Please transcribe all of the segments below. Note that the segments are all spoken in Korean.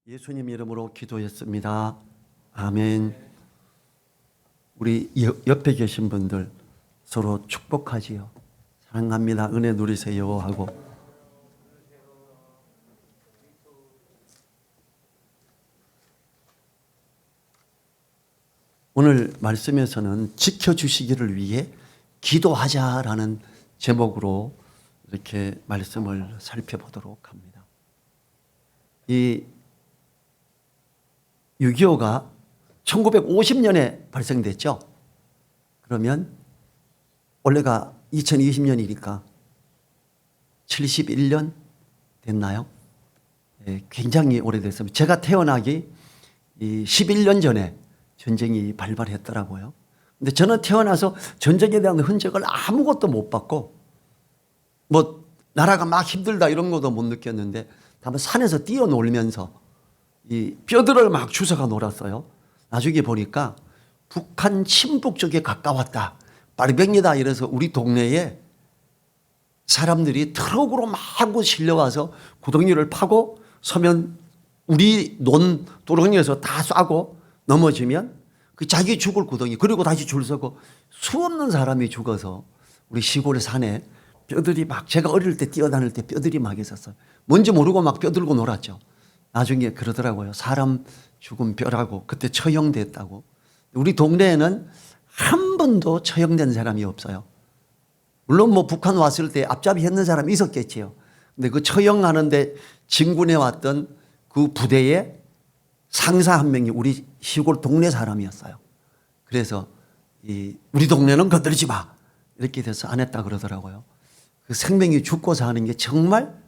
예수님 이름으로 기도했습니다. 아멘. 우리 옆에 계신 분들 서로 축복하지요. 사랑합니다. 은혜 누리세요 하고. 오늘 말씀에서는 지켜주시기를 위해 기도하자라는 제목으로 이렇게 말씀을 살펴보도록 합니다. 이 6.25가 1950년에 발생됐죠. 그러면 올해가 2020년이니까 71년 됐나요? 굉장히 오래됐습니다. 제가 태어나기 11년 전에 전쟁이 발발했더라고요. 근데 저는 태어나서 전쟁에 대한 흔적을 아무것도 못 봤고, 뭐 나라가 막 힘들다 이런 것도 못 느꼈는데, 다만 산에서 뛰어놀면서 이 뼈들을 막 주워가 놀았어요. 나중에 보니까 북한 친북 쪽에 가까웠다, 빠르백리다 이래서 우리 동네에 사람들이 트럭으로 마구 실려와서 구덩이를 파고 서면 우리 논 도롱이에서 다 쏴고 넘어지면 그 자기 죽을 구덩이, 그리고 다시 줄 서고 수없는 사람이 죽어서 우리 시골 산에 뼈들이 막, 제가 어릴 때 뛰어다닐 때 뼈들이 막 있었어요. 뭔지 모르고 막 뼈들고 놀았죠. 나중에 그러더라고요. 사람 죽은 뼈라고. 그때 처형됐다고. 우리 동네에는 한 번도 처형된 사람이 없어요. 물론 뭐 북한 왔을 때 앞잡이 했는 사람이 있었겠지요. 근데 그 처형하는데 진군해 왔던 그 부대에 상사 한 명이 우리 시골 동네 사람이었어요. 그래서 우리 동네는 건드리지 마 이렇게 돼서 안 했다 그러더라고요. 그 생명이 죽고 사는 게 정말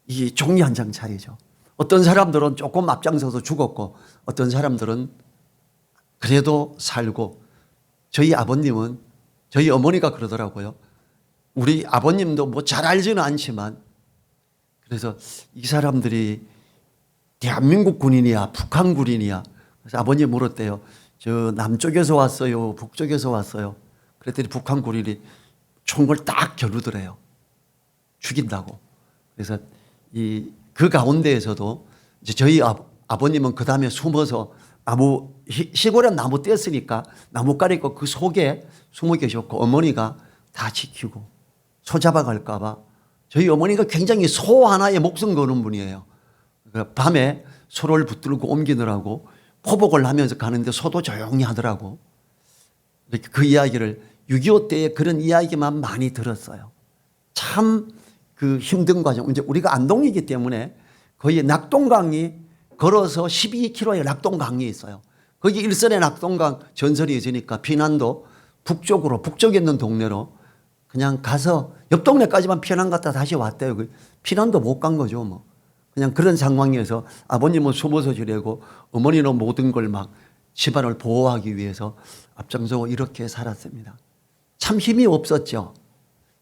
이 종이 한 장 차이죠. 어떤 사람들은 조금 앞장서서 죽었고 어떤 사람들은 그래도 살고, 저희 아버님은, 저희 어머니가 그러더라고요. 우리 아버님도 뭐 잘 알지는 않지만, 그래서 이 사람들이 대한민국 군인이야 북한 군인이야. 그래서 아버님 물었대요. 저 남쪽에서 왔어요 북쪽에서 왔어요. 그랬더니 북한 군인이 총을 딱 겨누더래요. 죽인다고. 그래서 그 가운데에서도 이제 저희 아버님은 그 다음에 숨어서 시골에 나무 뗐으니까 나뭇가리 있고 그 속에 숨어 계셨고, 어머니가 다 지키고 소 잡아갈까봐. 저희 어머니가 굉장히 소 하나에 목숨 거는 분이에요. 밤에 소를 붙들고 옮기느라고 포복을 하면서 가는데 소도 조용히 하더라고. 이렇게 그 이야기를 6.25 때에 그런 이야기만 많이 들었어요. 참 그 힘든 과정. 이제 우리가 안동이기 때문에 거의 낙동강이 걸어서 12km의 낙동강이 있어요. 거기 일선의 낙동강 전설이 있으니까 피난도 북쪽에 있는 동네로 그냥 가서 옆 동네까지만 피난 갔다 다시 왔대요. 피난도 못 간 거죠 뭐. 그냥 그런 상황에서 아버님은 숨어서 지내고 어머니는 모든 걸 막 집안을 보호하기 위해서 앞장서고 이렇게 살았습니다. 참 힘이 없었죠.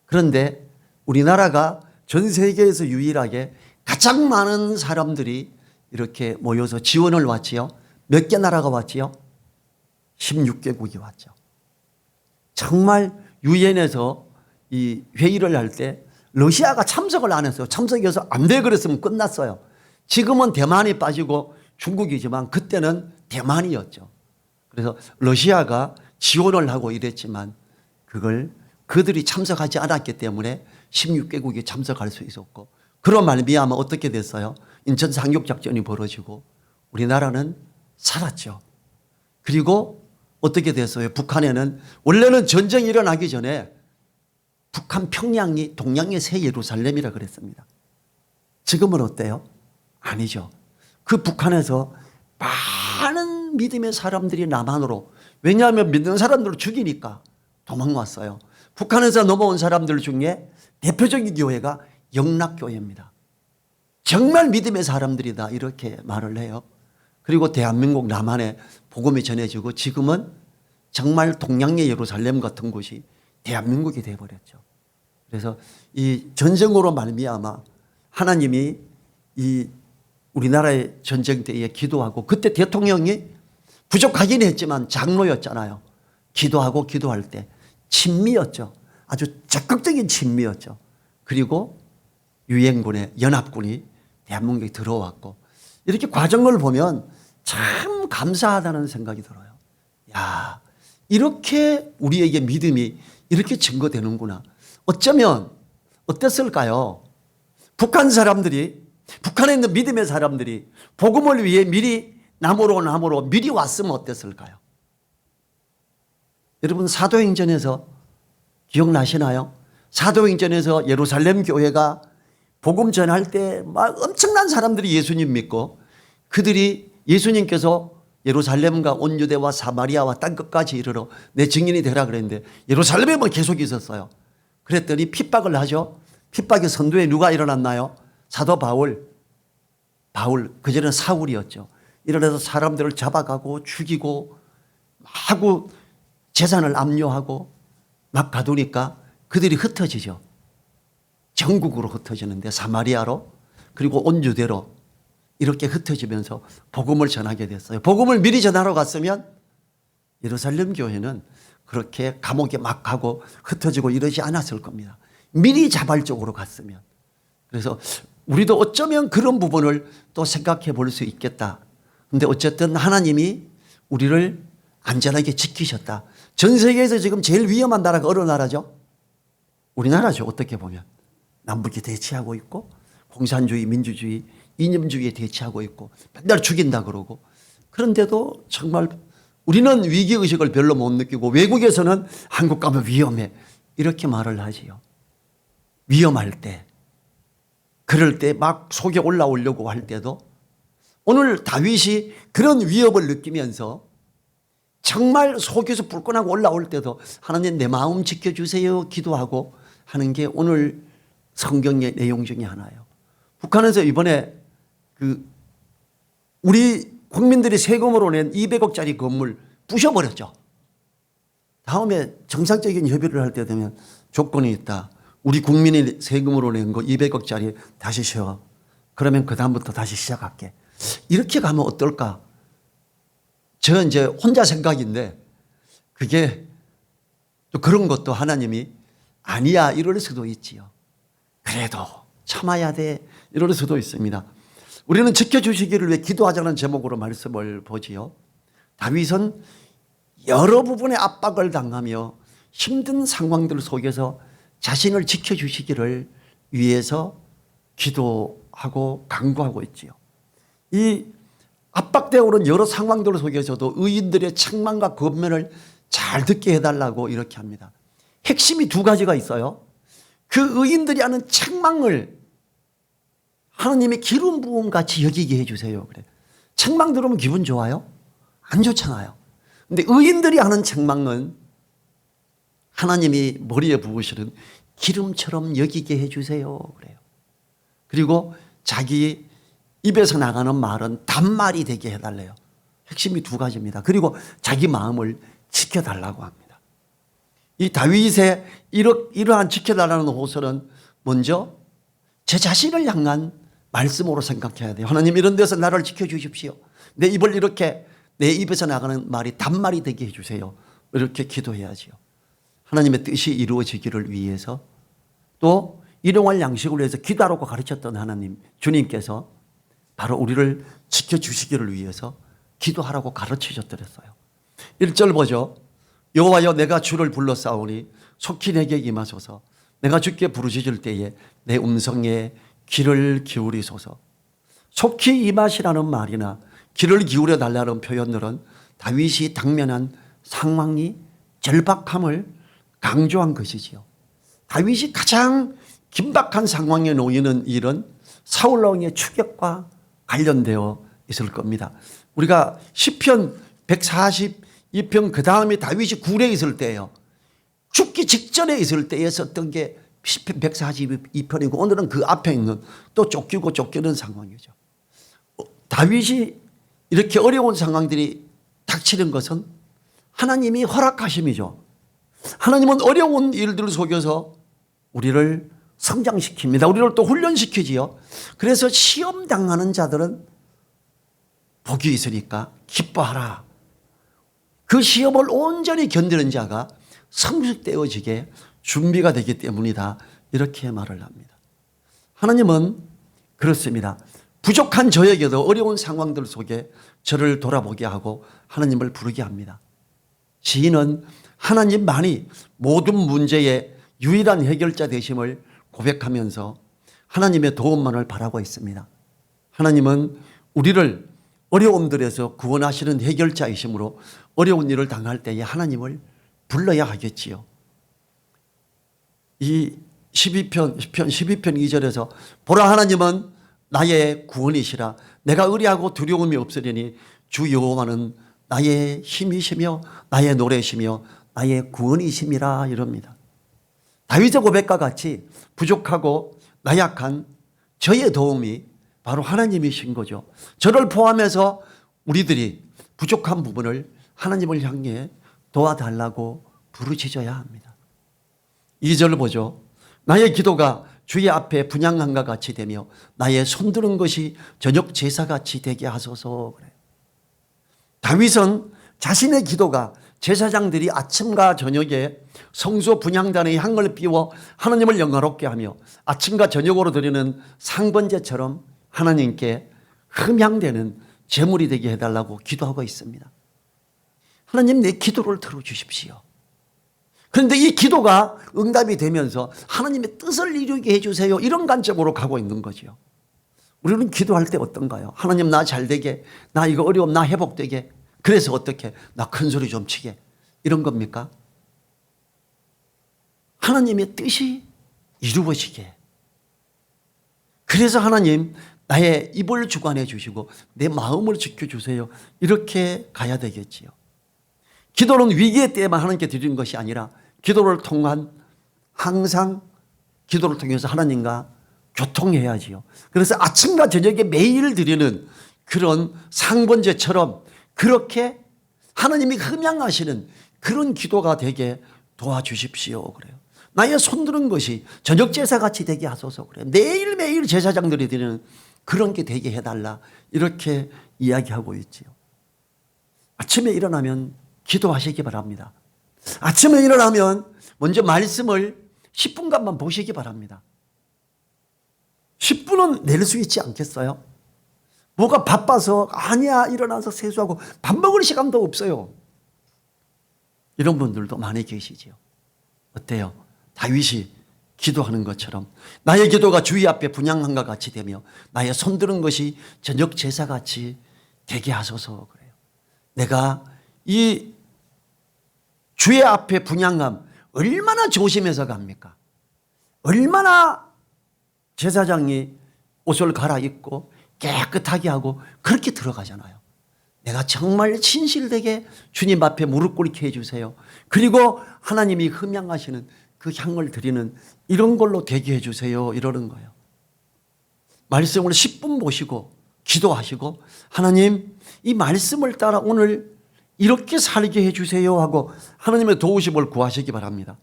그런데 우리나라가 전 세계에서 유일하게 가장 많은 사람들이 이렇게 모여서 지원을 왔지요. 몇 개 나라가 왔지요? 16개국이 왔죠. 정말 유엔에서 이 회의를 할 때 러시아가 참석을 안 했어요. 참석해서 안 돼 그랬으면 끝났어요. 지금은 대만이 빠지고 중국이지만 그때는 대만이었죠. 그래서 러시아가 지원을 하고 이랬지만 그걸 그들이 참석하지 않았기 때문에 16개국이 참석할 수 있었고, 그런 말미암아 어떻게 됐어요? 인천 상륙작전이 벌어지고 우리나라는 살았죠. 그리고 어떻게 됐어요? 북한에는 원래는 전쟁이 일어나기 전에 북한 평양이 동양의 새 예루살렘이라 그랬습니다. 지금은 어때요? 아니죠. 그 북한에서 많은 믿음의 사람들이 남한으로, 왜냐하면 믿는 사람들을 죽이니까 도망왔어요. 북한에서 넘어온 사람들 중에 대표적인 교회가 영락교회입니다. 정말 믿음의 사람들이다 이렇게 말을 해요. 그리고 대한민국 남한에 복음이 전해지고 지금은 정말 동양의 예루살렘 같은 곳이 대한민국이 되어버렸죠. 그래서 이 전쟁으로 말미암아 하나님이 이 우리나라의 전쟁 때에 기도하고, 그때 대통령이 부족하긴 했지만 장로였잖아요. 기도할 때 친미였죠. 아주 적극적인 친미였죠. 그리고 유엔군의 연합군이 대한민국에 들어왔고, 이렇게 과정을 보면 참 감사하다는 생각이 들어요. 야, 이렇게 우리에게 믿음이 이렇게 증거되는구나. 어쩌면 어땠을까요? 북한 사람들이, 북한에 있는 믿음의 사람들이 복음을 위해 미리 남으로 미리 왔으면 어땠을까요? 여러분 사도행전에서 기억나시나요? 사도행전에서 예루살렘 교회가 복음 전할 때 막 엄청난 사람들이 예수님 믿고 그들이 예수님께서 예루살렘과 온 유대와 사마리아와 땅끝까지 이르러 내 증인이 되라 그랬는데 예루살렘에만 계속 있었어요. 그랬더니 핍박을 하죠. 핍박의 선두에 누가 일어났나요? 사도 바울, 그전에는 사울이었죠. 일어나서 사람들을 잡아가고 죽이고 하고 재산을 압류하고 막 가두니까 그들이 흩어지죠. 전국으로 흩어지는데 사마리아로 그리고 온 유대로 이렇게 흩어지면서 복음을 전하게 됐어요. 복음을 미리 전하러 갔으면 예루살렘 교회는 그렇게 감옥에 막 가고 흩어지고 이러지 않았을 겁니다. 미리 자발적으로 갔으면. 그래서 우리도 어쩌면 그런 부분을 또 생각해 볼 수 있겠다. 근데 어쨌든 하나님이 우리를 안전하게 지키셨다. 전 세계에서 지금 제일 위험한 나라가 어느 나라죠? 우리나라죠. 어떻게 보면. 남북이 대치하고 있고 공산주의, 민주주의, 이념주의에 대치하고 있고 맨날 죽인다 그러고 그런데도 정말 우리는 위기의식을 별로 못 느끼고 외국에서는 한국 가면 위험해 이렇게 말을 하지요. 위험할 때 그럴 때 막 속에 올라오려고 할 때도 오늘 다윗이 그런 위협을 느끼면서 정말 속에서 불끈하고 올라올 때도 하나님 내 마음 지켜주세요 기도하고 하는 게 오늘 성경의 내용 중에 하나예요. 북한에서 이번에 우리 국민들이 세금으로 낸 200억짜리 건물 부셔버렸죠. 다음에 정상적인 협의를 할 때 되면 조건이 있다. 우리 국민이 세금으로 낸 거 200억짜리 다시 쉬어. 그러면 그 다음부터 다시 시작할게. 이렇게 가면 어떨까? 저 이제 혼자 생각인데 그게 또 그런 것도 하나님이 아니야 이럴 수도 있지요. 그래도 참아야 돼 이럴 수도 있습니다. 우리는 지켜주시기를 위해 기도하자는 제목으로 말씀을 보지요. 다윗은 여러 부분의 압박을 당하며 힘든 상황들 속에서 자신을 지켜주시기를 위해서 기도하고 간구하고 있지요. 이 압박되어 오는 여러 상황들 속에서도 의인들의 책망과 권면을 잘 듣게 해달라고 이렇게 합니다. 핵심이 두 가지가 있어요. 그 의인들이 하는 책망을 하나님의 기름 부음 같이 여기게 해주세요. 그래. 책망 들으면 기분 좋아요? 안 좋잖아요. 근데 의인들이 하는 책망은 하나님이 머리에 부으시는 기름처럼 여기게 해주세요. 그래요. 그리고 자기 입에서 나가는 말은 단말이 되게 해달래요. 핵심이 두 가지입니다. 그리고 자기 마음을 지켜달라고 합니다. 이 다윗의 이러한 지켜달라는 호소는 먼저 제 자신을 향한 말씀으로 생각해야 돼요. 하나님 이런 데서 나를 지켜주십시오. 내 입을 이렇게 내 입에서 나가는 말이 단말이 되게 해주세요. 이렇게 기도해야지요. 하나님의 뜻이 이루어지기를 위해서 또 일용할 양식을 위해서 기도하라고 가르쳤던 하나님 주님께서 바로 우리를 지켜주시기를 위해서 기도하라고 가르치셨더랬어요. 1절 보죠. 여호와여 내가 주를 불러싸우니 속히 내게 임하소서. 내가 주께 부르짖을 때에 내 음성에 귀를 기울이소서. 속히 임하시라는 말이나 귀를 기울여 달라는 표현들은 다윗이 당면한 상황이 절박함을 강조한 것이지요. 다윗이 가장 긴박한 상황에 놓이는 일은 사울 왕의 추격과 관련되어 있을 겁니다. 우리가 시편 142편 그 다음에 다윗이 굴에 있을 때예요. 죽기 직전에 있을 때에 썼던 게 시편 142편이고 오늘은 그 앞에 있는 또 쫓기고 쫓기는 상황이죠. 다윗이 이렇게 어려운 상황들이 닥치는 것은 하나님이 허락하심이죠. 하나님은 어려운 일들 속에서 우리를 성장시킵니다. 우리를 또 훈련시키지요. 그래서 시험 당하는 자들은 복이 있으니까 기뻐하라. 그 시험을 온전히 견디는 자가 성숙되어지게 준비가 되기 때문이다. 이렇게 말을 합니다. 하나님은 그렇습니다. 부족한 저에게도 어려운 상황들 속에 저를 돌아보게 하고 하나님을 부르게 합니다. 시인은 하나님만이 모든 문제의 유일한 해결자 되심을 고백하면서 하나님의 도움만을 바라고 있습니다. 하나님은 우리를 어려움들에서 구원하시는 해결자이시므로 어려운 일을 당할 때에 하나님을 불러야 하겠지요. 이 12편 2절에서 보라 하나님은 나의 구원이시라 내가 의리하고 두려움이 없으리니 주 여호와는 나의 힘이시며 나의 노래시며 나의 구원이심이라 이럽니다. 다윗의 고백과 같이 부족하고 나약한 저의 도움이 바로 하나님이신 거죠. 저를 포함해서 우리들이 부족한 부분을 하나님을 향해 도와달라고 부르짖어야 합니다. 2절 보죠. 나의 기도가 주의 앞에 분향함과 같이 되며 나의 손드는 것이 저녁 제사같이 되게 하소서 그래요. 다윗은 자신의 기도가 제사장들이 아침과 저녁에 성소 분향단의 향을 피워 하나님을 영화롭게 하며 아침과 저녁으로 드리는 상번제처럼 하나님께 흠향되는 제물이 되게 해달라고 기도하고 있습니다. 하나님 내 기도를 들어주십시오. 그런데 이 기도가 응답이 되면서 하나님의 뜻을 이루게 해주세요 이런 관점으로 가고 있는 거죠. 우리는 기도할 때 어떤가요? 하나님 나 잘되게, 나 이거 어려움 나 회복되게, 그래서 어떻게 나 큰소리 좀 치게 이런 겁니까? 하나님의 뜻이 이루어지게, 그래서 하나님 나의 입을 주관해 주시고 내 마음을 지켜주세요 이렇게 가야 되겠지요. 기도는 위기의 때에만 하나님께 드리는 것이 아니라 기도를 통한 항상 기도를 통해서 하나님과 교통해야지요. 그래서 아침과 저녁에 매일 드리는 그런 상번제처럼 그렇게 하나님이 흠양하시는 그런 기도가 되게 도와주십시오 그래요. 나의 손드는 것이 저녁 제사같이 되게 하소서 그래요. 매일매일 제사장들이 드리는 그런 게 되게 해달라 이렇게 이야기하고 있지요. 아침에 일어나면 기도하시기 바랍니다. 아침에 일어나면 먼저 말씀을 10분간만 보시기 바랍니다. 10분은 낼 수 있지 않겠어요? 뭐가 바빠서 아니야 일어나서 세수하고 밥 먹을 시간도 없어요. 이런 분들도 많이 계시죠. 어때요? 다윗이 기도하는 것처럼 나의 기도가 주의 앞에 분향함과 같이 되며 나의 손드는 것이 저녁 제사같이 되게 하소서 그래요. 내가 이 주의 앞에 분향함 얼마나 조심해서 갑니까? 얼마나 제사장이 옷을 갈아입고 깨끗하게 하고 그렇게 들어가잖아요. 내가 정말 진실되게 주님 앞에 무릎 꿇게 해주세요. 그리고 하나님이 흠양하시는 그 향을 드리는 이런 걸로 되게 해주세요 이러는 거예요. 말씀을 10분 보시고 기도하시고 하나님 이 말씀을 따라 오늘 이렇게 살게 해주세요 하고 하나님의 도우심을 구하시기 바랍니다.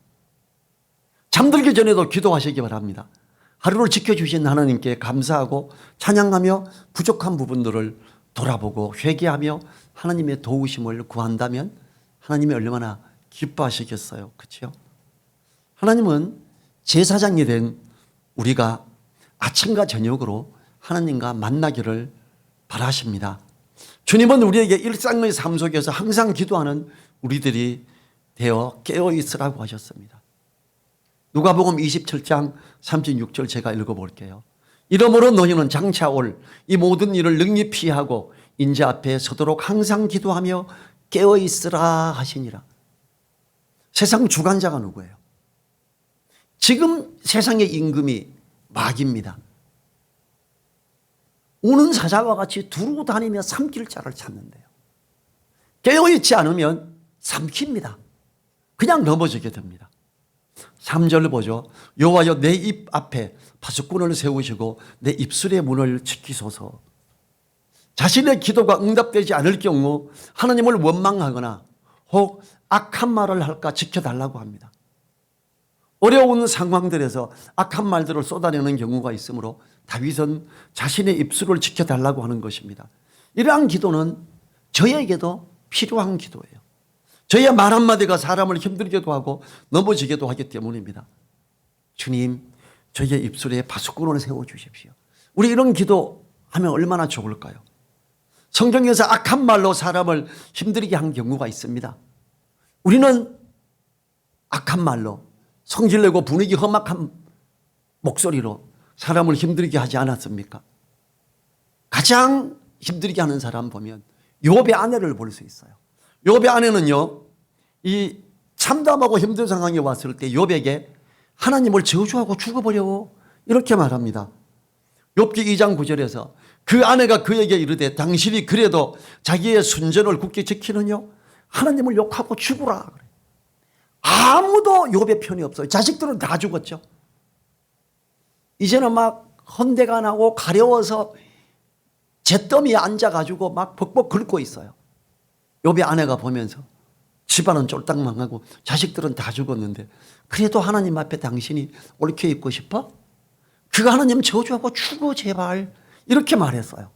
잠들기 전에도 기도하시기 바랍니다. 하루를 지켜주신 하나님께 감사하고 찬양하며 부족한 부분들을 돌아보고 회개하며 하나님의 도우심을 구한다면 하나님이 얼마나 기뻐하시겠어요. 그렇죠? 하나님은 제사장이 된 우리가 아침과 저녁으로 하나님과 만나기를 바라십니다. 주님은 우리에게 일상의 삶 속에서 항상 기도하는 우리들이 되어 깨어있으라고 하셨습니다. 누가복음 27장 36절 제가 읽어볼게요. 이러므로 너희는 장차 올 이 모든 일을 능히 피하고 인자 앞에 서도록 항상 기도하며 깨어있으라 하시니라. 세상 주관자가 누구예요? 지금 세상의 임금이 마귀입니다. 우는 사자와 같이 두루 다니며 삼킬 자를 찾는데요. 깨어있지 않으면 삼킵니다. 그냥 넘어지게 됩니다. 3절 보죠. 여호와여 내 입 앞에 파수꾼을 세우시고 내 입술의 문을 지키소서. 자신의 기도가 응답되지 않을 경우 하나님을 원망하거나 혹 악한 말을 할까 지켜달라고 합니다. 어려운 상황들에서 악한 말들을 쏟아내는 경우가 있으므로 다윗은 자신의 입술을 지켜달라고 하는 것입니다. 이러한 기도는 저에게도 필요한 기도예요. 저의 말 한마디가 사람을 힘들게도 하고 넘어지게도 하기 때문입니다. 주님, 저의 입술에 파수꾼을 세워주십시오. 우리 이런 기도 하면 얼마나 좋을까요? 성경에서 악한 말로 사람을 힘들게 한 경우가 있습니다. 우리는 악한 말로 성질내고 분위기 험악한 목소리로 사람을 힘들게 하지 않았습니까? 가장 힘들게 하는 사람 보면 욥의 아내를 볼 수 있어요. 욥의 아내는요, 이 참담하고 힘든 상황이 왔을 때 욥에게 하나님을 저주하고 죽어버려 이렇게 말합니다. 욥기 2장 9절에서 그 아내가 그에게 이르되 당신이 그래도 자기의 순전을 굳게 지키느냐? 하나님을 욕하고 죽으라. 아무도 욥의 편이 없어요. 자식들은 다 죽었죠. 이제는 막 헌대가 나고 가려워서 잿더미에 앉아가지고 막 벅벅 긁고 있어요. 욥의 아내가 보면서 집안은 쫄딱 망하고 자식들은 다 죽었는데 그래도 하나님 앞에 당신이 옳게 있고 싶어? 그가 하나님 저주하고 죽어 제발 이렇게 말했어요.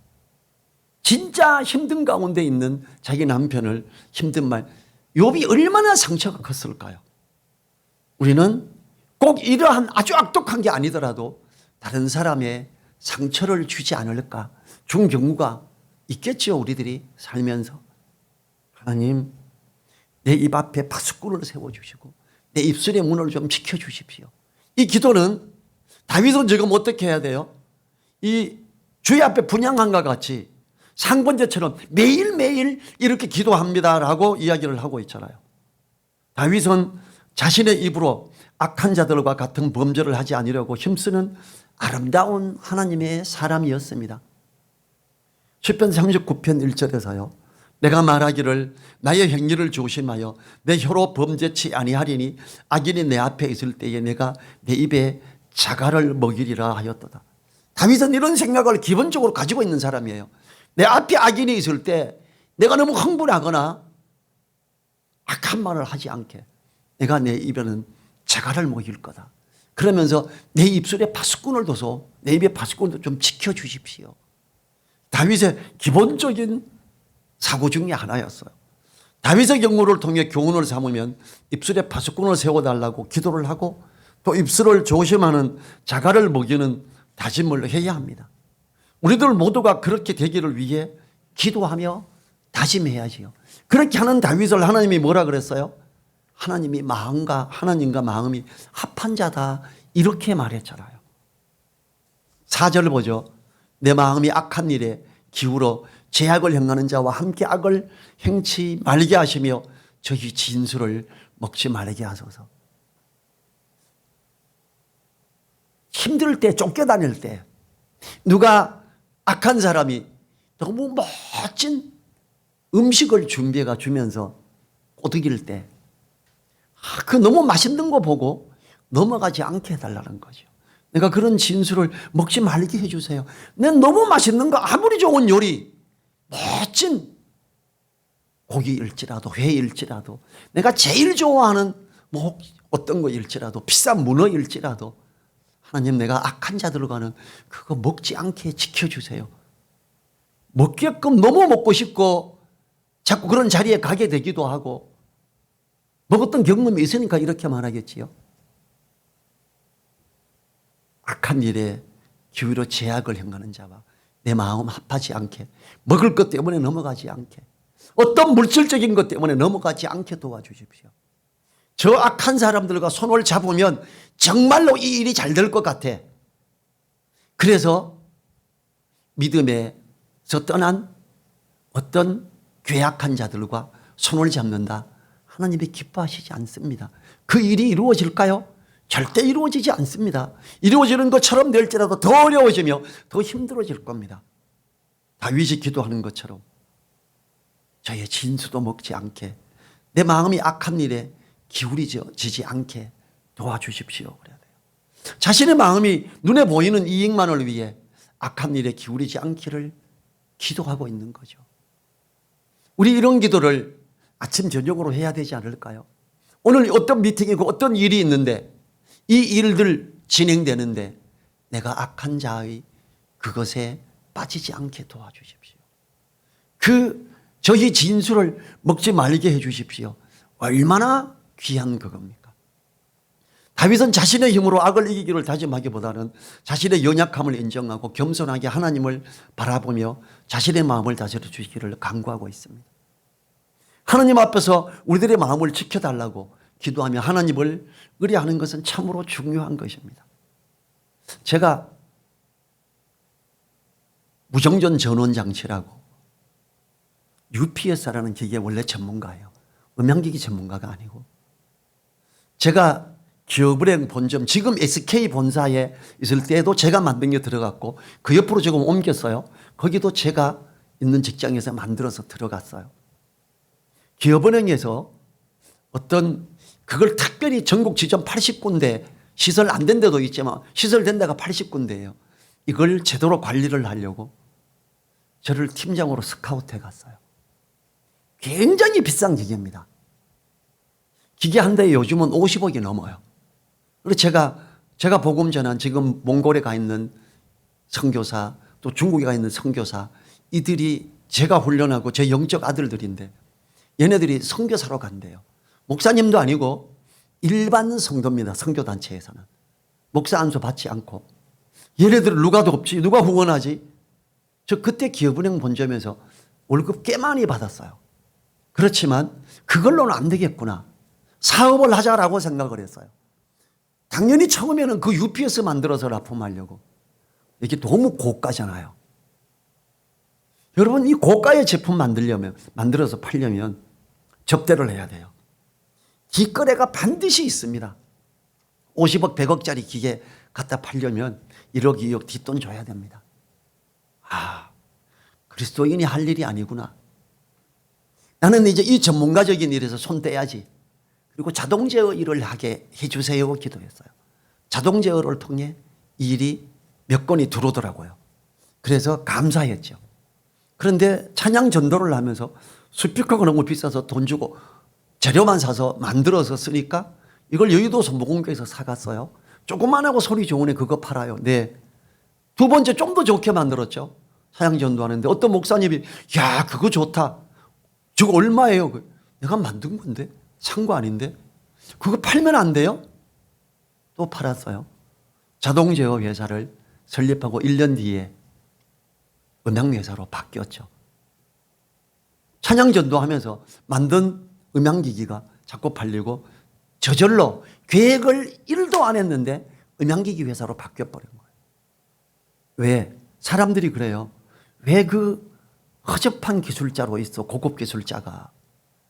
진짜 힘든 가운데 있는 자기 남편을 힘든 말, 욥이 얼마나 상처가 컸을까요? 우리는 꼭 이러한 아주 악독한 게 아니더라도 다른 사람의 상처를 주지 않을까 준 경우가 있겠죠. 우리들이 살면서 하나님 내 입 앞에 파수꾼을 세워주시고 내 입술의 문을 좀 지켜주십시오. 이 기도는 다윗은 지금 어떻게 해야 돼요? 이 주의 앞에 분향한과 같이 상번제처럼 매일매일 이렇게 기도합니다라고 이야기를 하고 있잖아요. 다윗은 자신의 입으로 악한 자들과 같은 범죄를 하지 않으려고 힘쓰는 아름다운 하나님의 사람이었습니다. 시편 39편 1절에서요. 내가 말하기를 나의 행위를 조심하여 내 혀로 범죄치 아니하리니 악인이 내 앞에 있을 때에 내가 내 입에 자갈을 먹이리라 하였도다. 다윗은 이런 생각을 기본적으로 가지고 있는 사람이에요. 내 앞에 악인이 있을 때 내가 너무 흥분하거나 악한 말을 하지 않게 내가 내 입에는 자갈을 먹일 거다. 그러면서 내 입술에 파수꾼을 둬서 내 입에 파수꾼도 좀 지켜주십시오. 다윗의 기본적인 사고 중에 하나였어요. 다윗의 경우를 통해 교훈을 삼으면 입술에 파수꾼을 세워달라고 기도를 하고 또 입술을 조심하는 자갈을 먹이는 다짐을 해야 합니다. 우리들 모두가 그렇게 되기를 위해 기도하며 다짐해야지요. 그렇게 하는 다윗을 하나님이 뭐라 그랬어요? 하나님이 하나님과 마음이 합한 자다 이렇게 말했잖아요. 4절 보죠. 내 마음이 악한 일에 기울어 죄악을 행하는 자와 함께 악을 행치 말게 하시며 저희 진술을 먹지 말게 하소서. 힘들 때 쫓겨다닐 때 누가 악한 사람이 너무 멋진 음식을 준비해 주면서 꼬드길 때 그 너무 맛있는 거 보고 넘어가지 않게 해달라는 거죠. 내가 그런 진술을 먹지 말게 해주세요. 난 너무 맛있는 거 아무리 좋은 요리 멋진 고기일지라도 회일지라도 내가 제일 좋아하는 뭐 어떤 거일지라도 비싼 문어일지라도 하나님 내가 악한 자들과는 그거 먹지 않게 지켜주세요. 먹게끔 너무 먹고 싶고 자꾸 그런 자리에 가게 되기도 하고 먹었던 경험이 있으니까 이렇게 말하겠지요. 악한 일에 기울여 죄악을 행하는 자와 내 마음 합하지 않게 먹을 것 때문에 넘어가지 않게 어떤 물질적인 것 때문에 넘어가지 않게 도와주십시오. 저 악한 사람들과 손을 잡으면 정말로 이 일이 잘 될 것 같아. 그래서 믿음에서 떠난 어떤 괴악한 자들과 손을 잡는다. 하나님이 기뻐하시지 않습니다. 그 일이 이루어질까요? 절대 이루어지지 않습니다. 이루어지는 것처럼 될지라도 더 어려워지며 더 힘들어질 겁니다. 다윗이 기도하는 것처럼 저의 진수도 먹지 않게 내 마음이 악한 일에 기울이지지 않게 도와주십시오. 그래야 돼요. 자신의 마음이 눈에 보이는 이익만을 위해 악한 일에 기울이지 않기를 기도하고 있는 거죠. 우리 이런 기도를 아침 저녁으로 해야 되지 않을까요? 오늘 어떤 미팅이고 어떤 일이 있는데 이 일들 진행되는데 내가 악한 자의 그것에 빠지지 않게 도와주십시오. 저희 진술을 먹지 말게 해 주십시오. 얼마나 귀한 그겁니까? 다윗은 자신의 힘으로 악을 이기기를 다짐하기보다는 자신의 연약함을 인정하고 겸손하게 하나님을 바라보며 자신의 마음을 다스려 주시기를 간구하고 있습니다. 하나님 앞에서 우리들의 마음을 지켜달라고 기도하며 하나님을 의뢰하는 것은 참으로 중요한 것입니다. 제가 무정전 전원장치라고 UPS라는 기계 원래 전문가예요. 음향기기 전문가가 아니고. 제가 기업은행 본점, 지금 SK 본사에 있을 때에도 제가 만든 게 들어갔고 그 옆으로 지금 옮겼어요. 거기도 제가 있는 직장에서 만들어서 들어갔어요. 기업은행에서 어떤 그걸 특별히 전국 지점 80군데 시설 안 된 데도 있지만 시설된 데가 80군데예요. 이걸 제대로 관리를 하려고 저를 팀장으로 스카우트해 갔어요. 굉장히 비싼 기계입니다. 기계 한 대에 요즘은 50억이 넘어요. 그래서 제가 복음 전한 지금 몽골에 가 있는 선교사 또 중국에 가 있는 선교사 이들이 제가 훈련하고 제 영적 아들들인데 얘네들이 선교사로 간대요. 목사님도 아니고 일반 성도입니다. 선교단체에서는. 목사 안수 받지 않고. 얘네들 누가 돕지? 누가 후원하지? 저 그때 기업은행 본점에서 월급 꽤 많이 받았어요. 그렇지만 그걸로는 안 되겠구나. 사업을 하자라고 생각을 했어요. 당연히 처음에는 그 UPS 만들어서 납품하려고. 이게 너무 고가잖아요. 여러분 이 고가의 제품 만들어서 팔려면 접대를 해야 돼요. 뒷거래가 반드시 있습니다. 50억 100억짜리 기계 갖다 팔려면 1억 2억 뒷돈 줘야 됩니다. 아, 그리스도인이 할 일이 아니구나. 나는 이제 이 전문가적인 일에서 손 떼야지. 그리고 자동 제어 일을 하게 해주세요 기도했어요. 자동 제어를 통해 이 일이 몇 건이 들어오더라고요. 그래서 감사했죠. 그런데 찬양 전도를 하면서 스피커가 너무 비싸서 돈 주고 재료만 사서 만들어서 쓰니까 이걸 여의도 선보공교에서 사갔어요. 조그만하고 소리 좋으니 그거 팔아요. 네. 두 번째 좀 더 좋게 만들었죠. 찬양 전도하는데 어떤 목사님이 야 그거 좋다. 저거 얼마예요? 내가 만든 건데 산 거 아닌데 그거 팔면 안 돼요? 또 팔았어요. 자동 제어 회사를 설립하고 1년 뒤에 음향회사로 바뀌었죠. 찬양 전도하면서 만든 음향기기가 자꾸 팔리고 저절로 계획을 1도 안 했는데 음향기기 회사로 바뀌어버린 거예요. 왜? 사람들이 그래요. 왜 그 허접한 기술자로 있어 고급 기술자가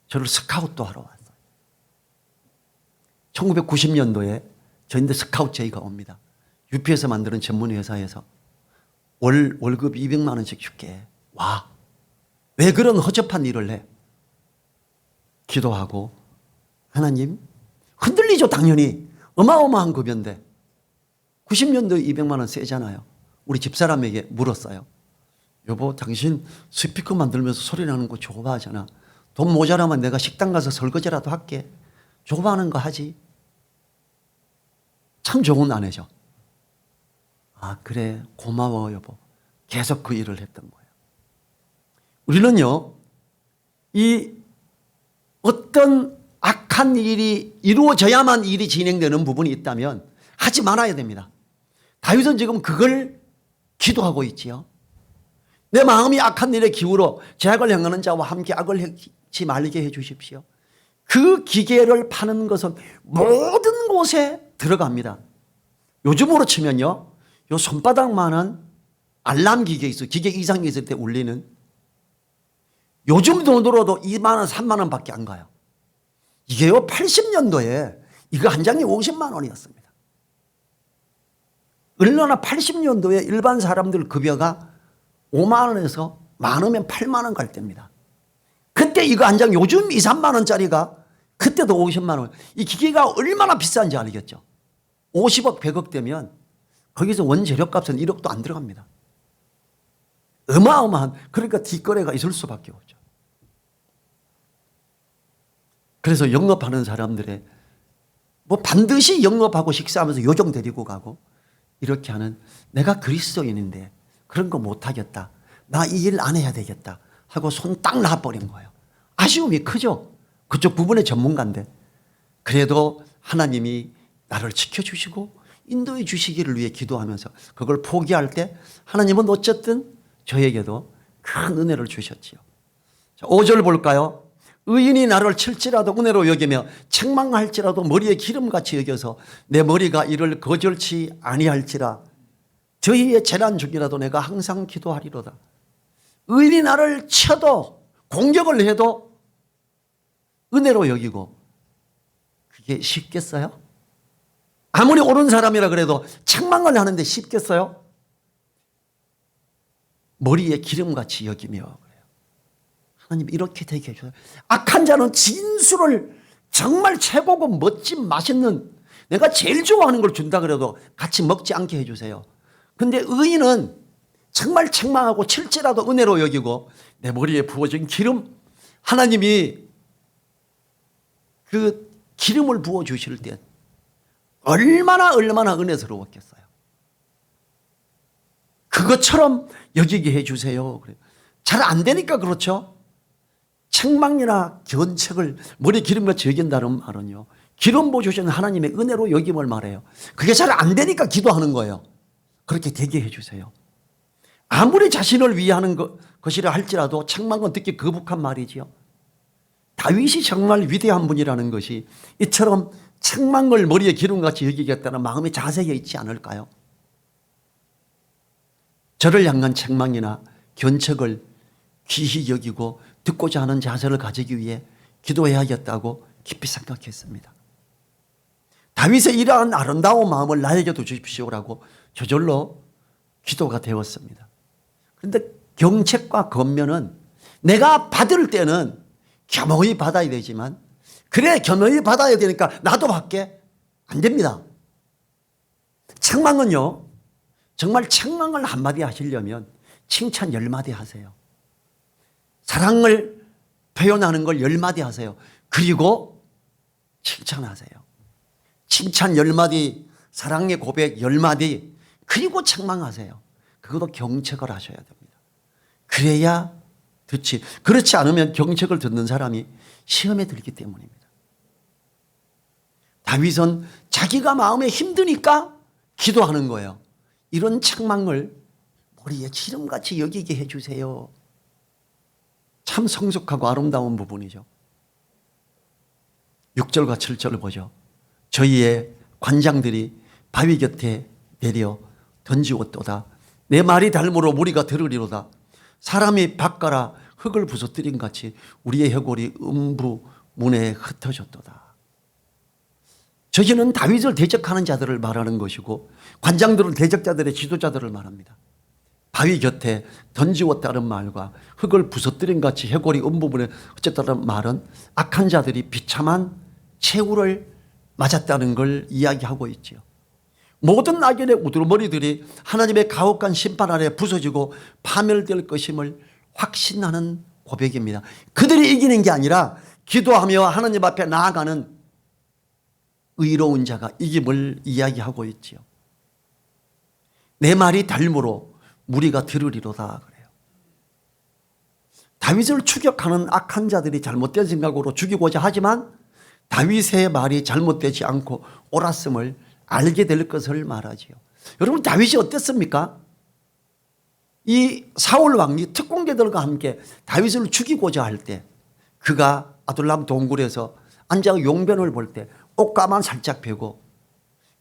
저를 스카우트 하러 왔어요. 1990년도에 저희한테 스카우트 제의가 옵니다. UP에서 만드는 전문 회사에서 월급 200만 원씩 줄게. 와. 왜 그런 허접한 일을 해? 기도하고 하나님 흔들리죠 당연히. 어마어마한 급여인데 90년도에 200만 원 세잖아요. 우리 집사람에게 물었어요. 여보 당신 스피커 만들면서 소리 나는 거 좋아하잖아. 돈 모자라면 내가 식당 가서 설거지라도 할게. 좋아하는 거 하지. 참 좋은 아내죠. 아 그래 고마워 여보. 계속 그 일을 했던 거예요. 우리는요 이 어떤 악한 일이 이루어져야만 일이 진행되는 부분이 있다면 하지 말아야 됩니다. 다윗은 지금 그걸 기도하고 있지요. 내 마음이 악한 일에 기울어 죄악을 행하는 자와 함께 악을 행치 말게 해 주십시오. 그 기계를 파는 것은 모든 곳에 들어갑니다. 요즘으로 치면요 요 손바닥만한 알람 기계 있어요. 기계 이상이 있을 때 울리는. 요즘 돈으로도 2만 원 3만 원 밖에 안 가요. 이게요 80년도에 이거 한 장이 50만 원이었습니다. 얼마나 80년도에 일반 사람들 급여가 5만 원에서 많으면 8만 원 갈 때입니다. 그때 이거 한 장 요즘 2, 3만 원짜리가 그때도 50만 원. 이 기계가 얼마나 비싼지 알겠죠. 50억 100억 되면 거기서 원재료값은 1억도 안 들어갑니다. 어마어마한 그러니까 뒷거래가 있을 수밖에 없죠. 그래서 영업하는 사람들의 뭐 반드시 영업하고 식사하면서 요정 데리고 가고 이렇게 하는 내가 그리스도인인데 그런 거 못하겠다. 나 이 일 안 해야 되겠다 하고 손 딱 놔버린 거예요. 아쉬움이 크죠. 그쪽 부분의 전문가인데 그래도 하나님이 나를 지켜주시고 인도해 주시기를 위해 기도하면서 그걸 포기할 때 하나님은 어쨌든 저에게도 큰 은혜를 주셨지요. 5절 볼까요? 의인이 나를 칠지라도 은혜로 여기며 책망할지라도 머리에 기름같이 여겨서 내 머리가 이를 거절치 아니할지라. 저희의 재난 중이라도 내가 항상 기도하리로다. 의인이 나를 쳐도 공격을 해도 은혜로 여기고 그게 쉽겠어요? 아무리 옳은 사람이라 그래도 책망을 하는데 쉽겠어요? 머리에 기름같이 여기며 그래요. 하나님 이렇게 되게 해줘요. 악한 자는 진술을 정말 최고고 멋진 맛있는 내가 제일 좋아하는 걸 준다 그래도 같이 먹지 않게 해주세요. 근데 의인은 정말 책망하고 칠지라도 은혜로 여기고 내 머리에 부어진 기름 하나님이 그 기름을 부어주실 때 얼마나 은혜스러웠겠어요. 그것처럼 여기게 해주세요. 잘 안 되니까 그렇죠. 책망이나 견책을 머리 기름같이 여긴다는 말은요, 기름 부어주시는 하나님의 은혜로 여김을 말해요. 그게 잘 안 되니까 기도하는 거예요. 그렇게 되게 해주세요. 아무리 자신을 위하는 것이라 할지라도 책망은 듣기 거북한 말이지요. 다윗이 정말 위대한 분이라는 것이 이처럼 책망을 머리에 기름같이 여기겠다는 마음의 자세에 있지 않을까요? 저를 향한 책망이나 견책을 귀히 여기고 듣고자 하는 자세를 가지기 위해 기도해야겠다고 깊이 생각했습니다. 다윗의 이러한 아름다운 마음을 나에게도 주십시오라고 저절로 기도가 되었습니다. 그런데 경책과 권면은 내가 받을 때는 겸허히 받아야 되지만 그래 겸허히 받아야 되니까 나도 받게 안 됩니다. 책망은요, 정말 책망을 한마디 하시려면 칭찬 10마디 하세요. 사랑을 표현하는 걸 10마디 하세요. 그리고 칭찬하세요. 칭찬 10마디, 사랑의 고백 10마디, 그리고 책망하세요. 그것도 경책을 하셔야 됩니다. 그래야 듣지. 그렇지 않으면 경책을 듣는 사람이 시험에 들기 때문입니다. 다윗은 자기가 마음에 힘드니까 기도하는 거예요. 이런 책망을 머리에 기름같이 여기게 해주세요. 참 성숙하고 아름다운 부분이죠. 6절과 7절을 보죠. 저희의 관장들이 바위 곁에 내려 던지었도다. 내 말이 닮으로 무리가 들으리로다. 사람이 밭가라 흙을 부서뜨린 같이 우리의 해골이 음부 문에 흩어졌도다. 저희는 다윗을 대적하는 자들을 말하는 것이고 관장들은 대적자들의 지도자들을 말합니다. 바위 곁에 던지었다는 말과 흙을 부서뜨린 같이 해골이 음부문에 흩어졌다는 말은 악한 자들이 비참한 최후를 맞았다는 걸 이야기하고 있지요. 모든 악인의 우두머리들이 하나님의 가혹한 심판 아래 부서지고 파멸될 것임을 확신하는 고백입니다. 그들이 이기는 게 아니라 기도하며 하나님 앞에 나아가는 의로운 자가 이김을 이야기하고 있지요. 내 말이 닮으로 무리가 들으리로다 그래요. 다윗을 추격하는 악한 자들이 잘못된 생각으로 죽이고자 하지만 다윗의 말이 잘못되지 않고 옳았음을 알게 될 것을 말하지요. 여러분 다윗이 어땠습니까? 이 사울 왕이 특공대들과 함께 다윗을 죽이고자 할 때 그가 아둘람 동굴에서 앉아 용변을 볼 때 옷가만 살짝 베고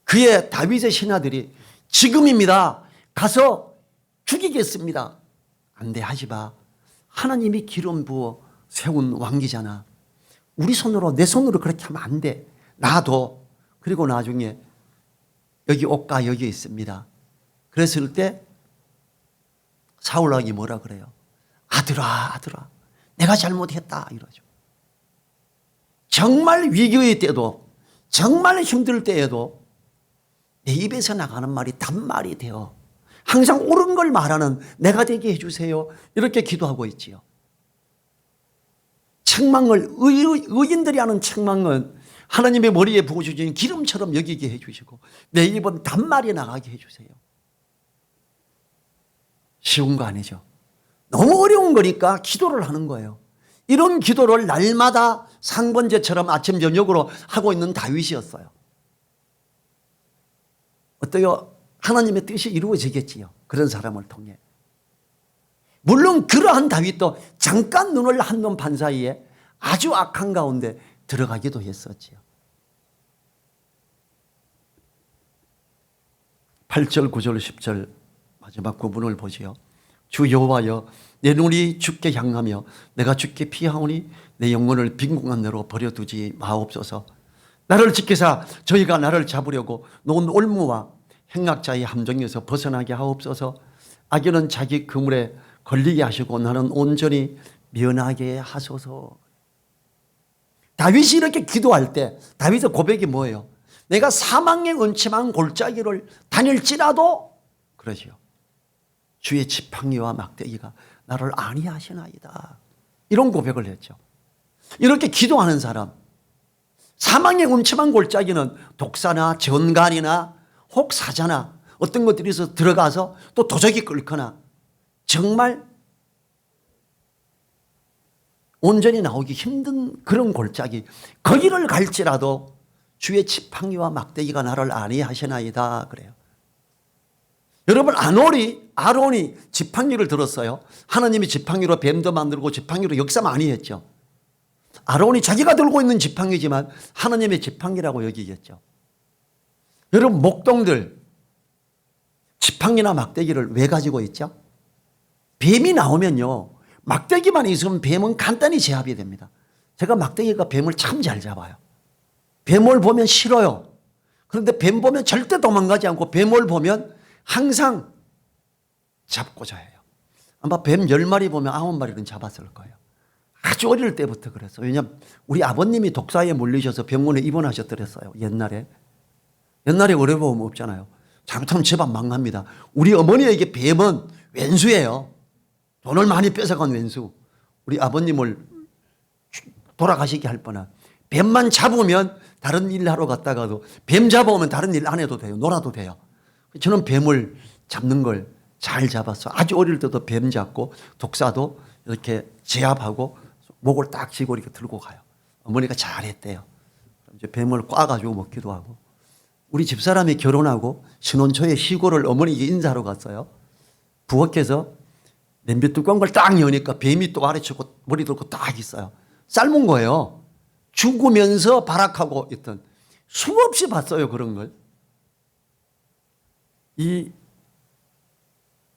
그의 다윗의 신하들이 지금입니다. 가서 죽이겠습니다. 안 돼 하지 마. 하나님이 기름 부어 세운 왕기잖아. 우리 손으로 내 손으로 그렇게 하면 안 돼. 놔둬. 그리고 나중에 여기 옷가 여기 있습니다. 그랬을 때 사울 왕이 뭐라 그래요? 아들아 내가 잘못했다 이러죠. 정말 위기의 때도 정말 힘들 때에도 내 입에서 나가는 말이 단말이 되어 항상 옳은 걸 말하는 내가 되게 해주세요. 이렇게 기도하고 있지요. 책망을 의인들이 하는 책망은 하나님의 머리에 부어주신 기름처럼 여기게 해주시고 내 입은 단말이 나가게 해주세요. 쉬운 거 아니죠. 너무 어려운 거니까 기도를 하는 거예요. 이런 기도를 날마다 상번제처럼 아침 저녁으로 하고 있는 다윗이었어요. 어때요? 하나님의 뜻이 이루어지겠지요. 그런 사람을 통해. 물론 그러한 다윗도 잠깐 눈을 한눈 판 사이에 아주 악한 가운데 들어가기도 했었지요. 8절, 9절, 10절 마지막 구문을 보지요. 주 여호와여, 내 눈이 주께 향하며 내가 주께 피하오니 내 영혼을 빈궁한 대로 버려두지 마옵소서. 나를 지키사 저희가 나를 잡으려고 놓은 올무와 행악자의 함정에서 벗어나게 하옵소서. 악인은 자기 그물에 걸리게 하시고 나는 온전히 면하게 하소서. 다윗이 이렇게 기도할 때 다윗의 고백이 뭐예요? 내가 사망의 은침한 골짜기를 다닐지라도 그러지요. 주의 지팡이와 막대기가 나를 안위하시나이다. 이런 고백을 했죠. 이렇게 기도하는 사람, 사망의 음침한 골짜기는 독사나 전갈이나 혹 사자나 어떤 것들이 있어서 들어가서 또 도적이 끓거나 정말 온전히 나오기 힘든 그런 골짜기, 거기를 갈지라도 주의 지팡이와 막대기가 나를 안위하시나이다 그래요. 여러분, 아론이 지팡이를 들었어요. 하나님이 지팡이로 뱀도 만들고 지팡이로 역사 많이 했죠. 아론이 자기가 들고 있는 지팡이지만 하나님의 지팡이라고 여기겠죠. 여러분, 목동들 지팡이나 막대기를 왜 가지고 있죠? 뱀이 나오면요, 막대기만 있으면 뱀은 간단히 제압이 됩니다. 제가 막대기가 뱀을 참 잘 잡아요. 뱀을 보면 싫어요. 그런데 뱀 보면 절대 도망가지 않고 뱀을 보면 항상 잡고자 해요. 아마 뱀 10마리 보면 9마리는 잡았을 거예요. 아주 어릴 때부터 그랬어요. 왜냐하면 우리 아버님이 독사에 물리셔서 병원에 입원하셨더랬어요. 옛날에 어려움 없잖아요. 잘못하면 집안 망합니다. 우리 어머니에게 뱀은 왼수예요. 돈을 많이 뺏어간 왼수. 우리 아버님을 돌아가시게 할 뻔한. 뱀만 잡으면 다른 일 하러 갔다가도 뱀 잡아오면 다른 일 안 해도 돼요. 놀아도 돼요. 저는 뱀을 잡는 걸 잘 잡았어요. 아주 어릴 때도 뱀 잡고 독사도 이렇게 제압하고 목을 딱 쥐고 이렇게 들고 가요. 어머니가 잘했대요. 이제 뱀을 꽈가지고 먹기도 하고. 우리 집사람이 결혼하고 신혼 초에 시골을 어머니에게 인사하러 갔어요. 부엌에서 냄비 뚜껑을 딱 여니까 뱀이 또 아래치고 머리 들고 딱 있어요. 삶은 거예요. 죽으면서 발악하고 있던. 수없이 봤어요, 그런 걸. 이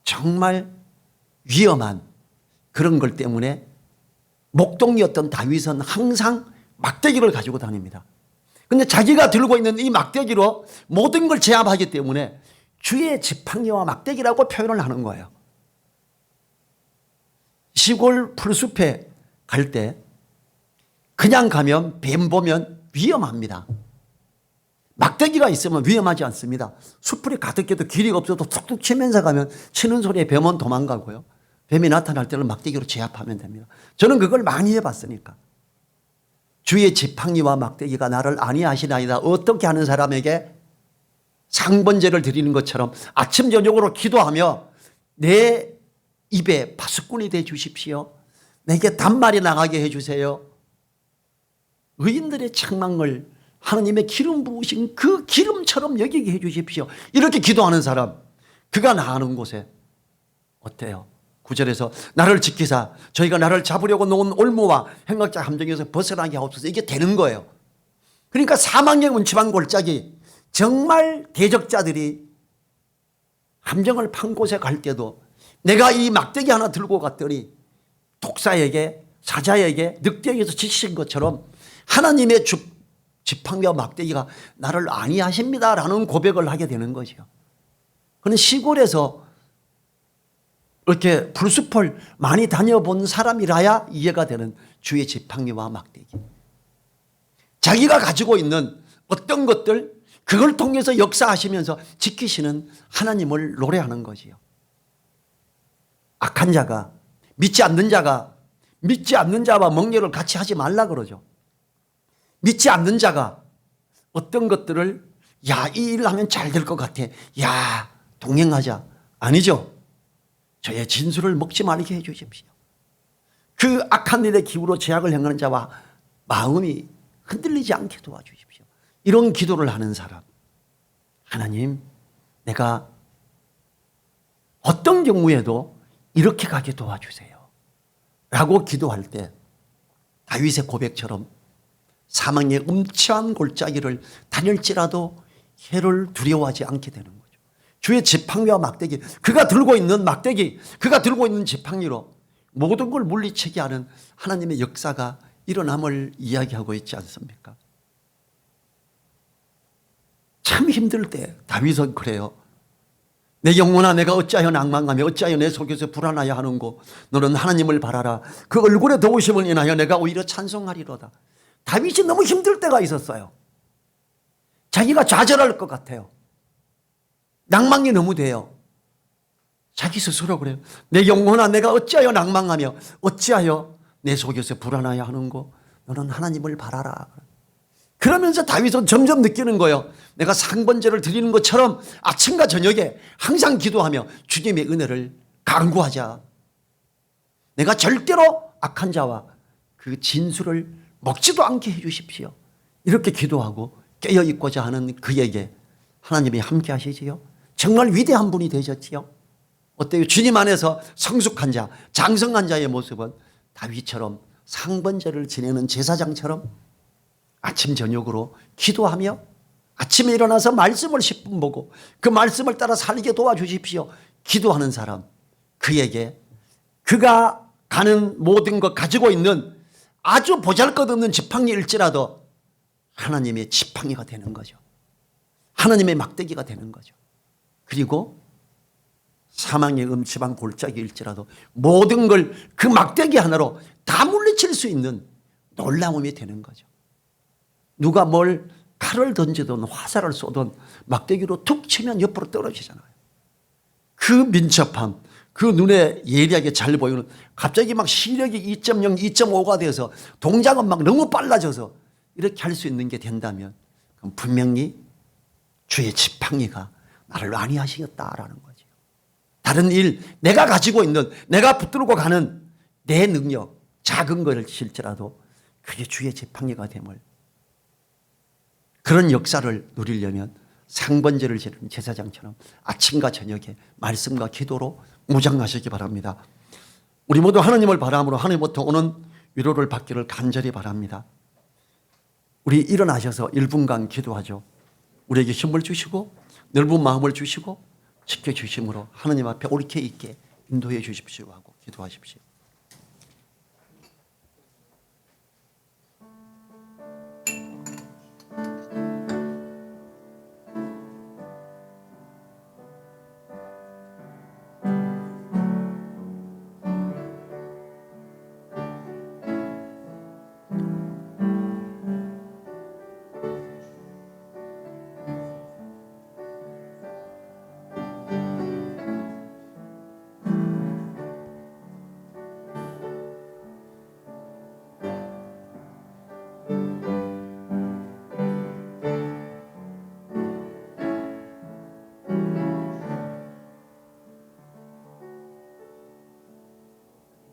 정말 위험한 그런 걸 때문에 목동이었던 다윗은 항상 막대기를 가지고 다닙니다. 그런데 자기가 들고 있는 이 막대기로 모든 걸 제압하기 때문에 주의 지팡이와 막대기라고 표현을 하는 거예요. 시골 풀숲에 갈 때 그냥 가면 뱀 보면 위험합니다. 막대기가 있으면 위험하지 않습니다. 숲풀이 가득해도 길이 없어도 툭툭 치면서 가면 치는 소리에 뱀은 도망가고요. 뱀이 나타날 때는 막대기로 제압하면 됩니다. 저는 그걸 많이 해봤으니까. 주의 지팡이와 막대기가 나를 안위하시나이다. 어떻게 하는 사람에게 상번제를 드리는 것처럼 아침 저녁으로 기도하며 내 입에 파수꾼이 돼 주십시오. 내게 단말이 나가게 해 주세요. 의인들의 책망을 하나님의 기름 부으신 그 기름처럼 여기게 해 주십시오. 이렇게 기도하는 사람, 그가 나가는 곳에 어때요? 9절에서 나를 지키사 저희가 나를 잡으려고 놓은 올무와 행악자 함정에서 벗어나게 하옵소서. 이게 되는 거예요. 그러니까 사망의 음침한 골짜기, 정말 대적자들이 함정을 판 곳에 갈 때도 내가 이 막대기 하나 들고 갔더니 독사에게, 사자에게, 늑대에게서 지치신 것처럼 하나님의 지팡이와 막대기가 나를 안위하십니다라는 고백을 하게 되는 거죠. 그는 시골에서 이렇게 풀숲을 많이 다녀본 사람이라야 이해가 되는 주의 지팡이와 막대기. 자기가 가지고 있는 어떤 것들, 그걸 통해서 역사하시면서 지키시는 하나님을 노래하는 거지요. 악한 자가, 믿지 않는 자가 믿지 않는 자와盟約을 같이 하지 말라 그러죠. 믿지 않는 자가 어떤 것들을 야, 이 일을 하면 잘 될 것 같아. 야, 동행하자. 아니죠. 저의 진술을 먹지 말게 해 주십시오. 그 악한 일의 기후로 죄악을 행하는 자와 마음이 흔들리지 않게 도와주십시오. 이런 기도를 하는 사람, 하나님 내가 어떤 경우에도 이렇게 가게 도와주세요 라고 기도할 때 다윗의 고백처럼 사망의 음침한 골짜기를 다닐지라도 해를 두려워하지 않게 되는 거죠. 주의 지팡이와 막대기, 그가 들고 있는 막대기, 그가 들고 있는 지팡이로 모든 걸 물리치게 하는 하나님의 역사가 일어남을 이야기하고 있지 않습니까? 참 힘들 때 다윗은 그래요. 내 영혼아 내가 어찌하여 낭망하며 어찌하여 내 속에서 불안하여 하는고 너는 하나님을 바라라. 그 얼굴의 더우심을 인하여 내가 오히려 찬송하리로다. 다윗이 너무 힘들 때가 있었어요. 자기가 좌절할 것 같아요. 낭망이 너무 돼요. 자기 스스로 그래요. 내 영혼아 내가 어찌하여 낭망하며 어찌하여 내 속에서 불안하여 하는고 너는 하나님을 바라라. 그러면서 다윗은 점점 느끼는 거예요. 내가 상번제를 드리는 것처럼 아침과 저녁에 항상 기도하며 주님의 은혜를 간구하자. 내가 절대로 악한 자와 그 진술을 먹지도 않게 해 주십시오. 이렇게 기도하고 깨어있고자 하는 그에게 하나님이 함께 하시지요. 정말 위대한 분이 되셨지요. 어때요? 주님 안에서 성숙한 자, 장성한 자의 모습은 다윗처럼 상번제를 지내는 제사장처럼 아침 저녁으로 기도하며 아침에 일어나서 말씀을 10분 보고 그 말씀을 따라 살게 도와주십시오. 기도하는 사람, 그에게 그가 가는 모든 것 가지고 있는 아주 보잘것없는 지팡이일지라도 하나님의 지팡이가 되는 거죠. 하나님의 막대기가 되는 거죠. 그리고 사망의 음침한 골짜기일지라도 모든 걸 그 막대기 하나로 다 물리칠 수 있는 놀라움이 되는 거죠. 누가 뭘 칼을 던지든 화살을 쏘든 막대기로 툭 치면 옆으로 떨어지잖아요. 그 민첩함, 그 눈에 예리하게 잘 보이는, 갑자기 막 시력이 2.0, 2.5가 돼서 동작은 막 너무 빨라져서 이렇게 할 수 있는 게 된다면 그럼 분명히 주의 지팡이가 나를 안위하시겠다라는 거죠. 다른 일, 내가 가지고 있는, 내가 붙들고 가는 내 능력, 작은 것일지라도 그게 주의 지팡이가 됨을, 그런 역사를 누리려면 상번제를 지내는 제사장처럼 아침과 저녁에 말씀과 기도로 무장하시기 바랍니다. 우리 모두 하나님을 바람으로 하나님부터 오는 위로를 받기를 간절히 바랍니다. 우리 일어나셔서 1분간 기도하죠. 우리에게 힘을 주시고 넓은 마음을 주시고 지켜주심으로 하나님 앞에 옳게 있게 인도해 주십시오 하고 기도하십시오.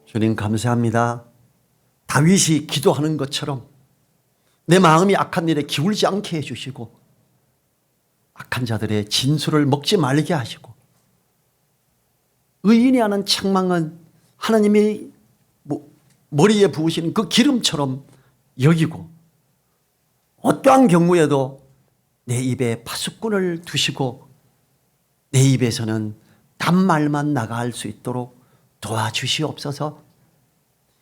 주님 감사합니다. 다윗이 기도하는 것처럼 내 마음이 악한 일에 기울지 않게 해주시고 악한 자들의 진술을 먹지 말게 하시고 의인이 하는 책망은 하나님이 머리에 부으시는 그 기름처럼 여기고 어떠한 경우에도 내 입에 파수꾼을 두시고 내 입에서는 단말만 나갈 수 있도록 도와주시옵소서.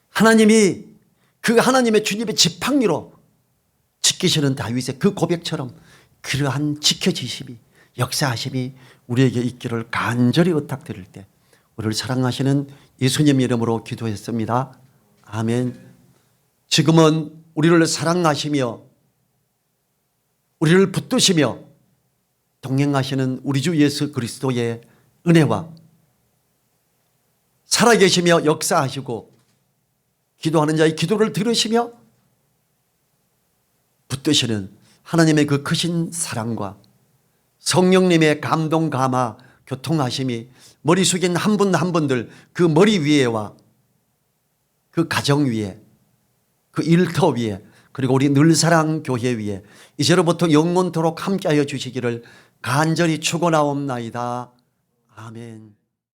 하나님이 그 하나님의 주님의 지팡이로 지키시는 다윗의 그 고백처럼 그러한 지켜지심이, 역사하심이 우리에게 있기를 간절히 의탁드릴 때 우리를 사랑하시는 예수님 이름으로 기도했습니다. 아멘. 지금은 우리를 사랑하시며 우리를 붙드시며 동행하시는 우리 주 예수 그리스도의 은혜와 살아계시며 역사하시고 기도하는 자의 기도를 들으시며 붙드시는 하나님의 그 크신 사랑과 성령님의 감동 감화 교통하심이 머리 숙인 한 분 한 분들 그 머리 위에와 그 가정 위에 그 일터 위에 그리고 우리 늘사랑 교회 위에 이제로부터 영원토록 함께하여 주시기를 간절히 축원하옵나이다. 아멘.